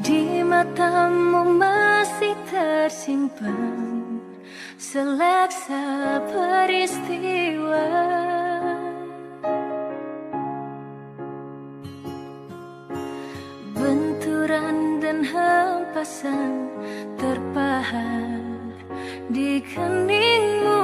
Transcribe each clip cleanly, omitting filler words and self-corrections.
Di matamu masih tersimpan seleksa peristiwa, benturan dan hempasan terpahat di keningmu.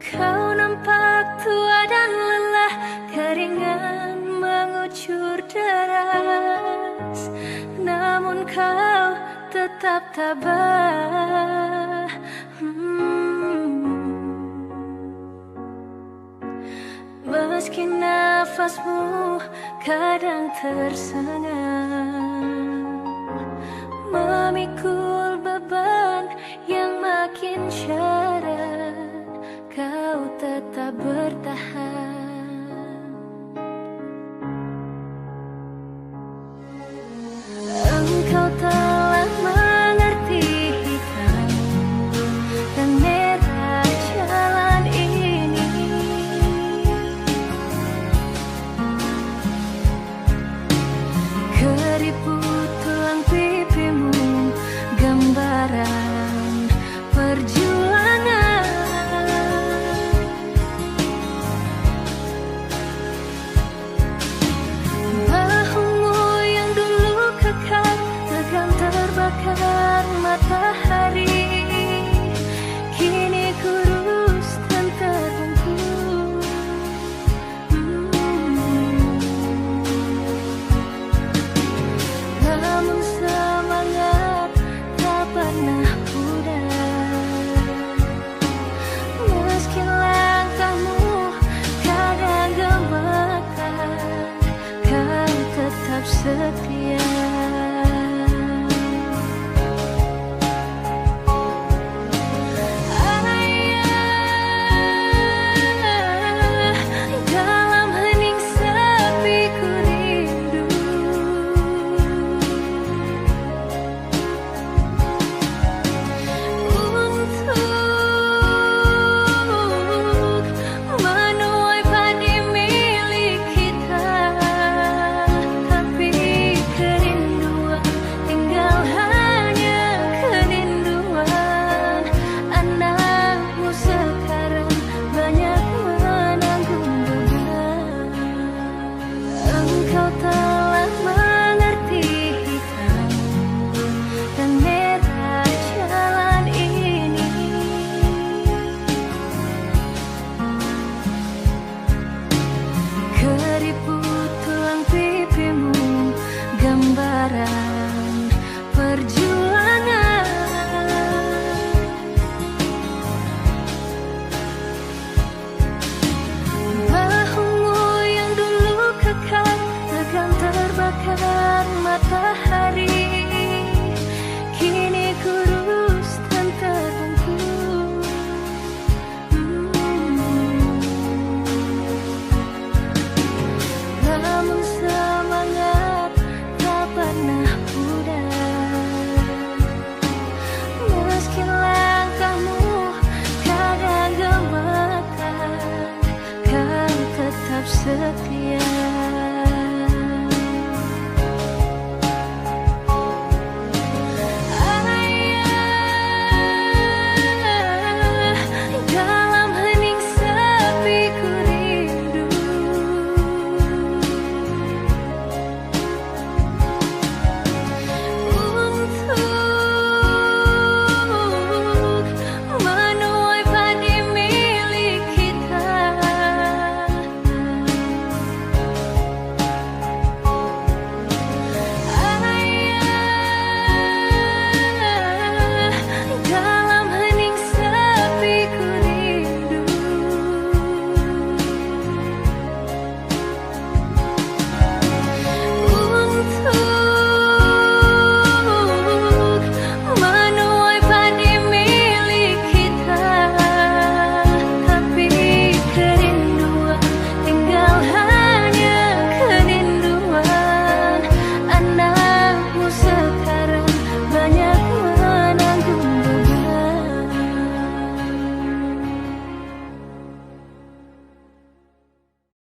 Kau nampak tua dan lelah, keringat mengucur deras, namun kau tetap tabah. Meski nafasmu kadang tersengal, memikul beban yang makin syarat, kau tetap bertahan. Engkau telah mengerti hitam dan merah jalan ini. Keriput tulang pipimu gambaran perjuangan. Bahumu yang dulu kekal tegang terbakar matahari, kini kurus dan terbungkus. Namun semangat tak pernah pudar, meski langkahmu kadang gemetar, kau tetap setia. Dalam hening sepi ku rindu, untuk menuai padi milik kita, tapi kerinduan tinggal hanya kerinduan. Anakmu sekarang banyak menanggung beban. Engkau telah mengerti hitam dan merah jalan ini. Keriput tulang pipimu gambaran perjuangan. Bahumu yang dulu kekal tegang terbakar matahari, kini kurus dan terbungkus. Namun